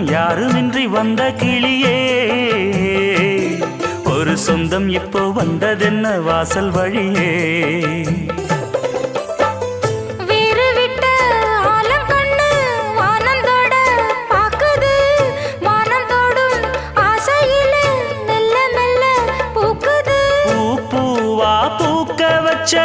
பக்கம் யாருமின்றி வந்த கிளியே ஒரு சொந்தம் இப்போ வந்ததென்ன வாசல் வழியே பூக்க வச்ச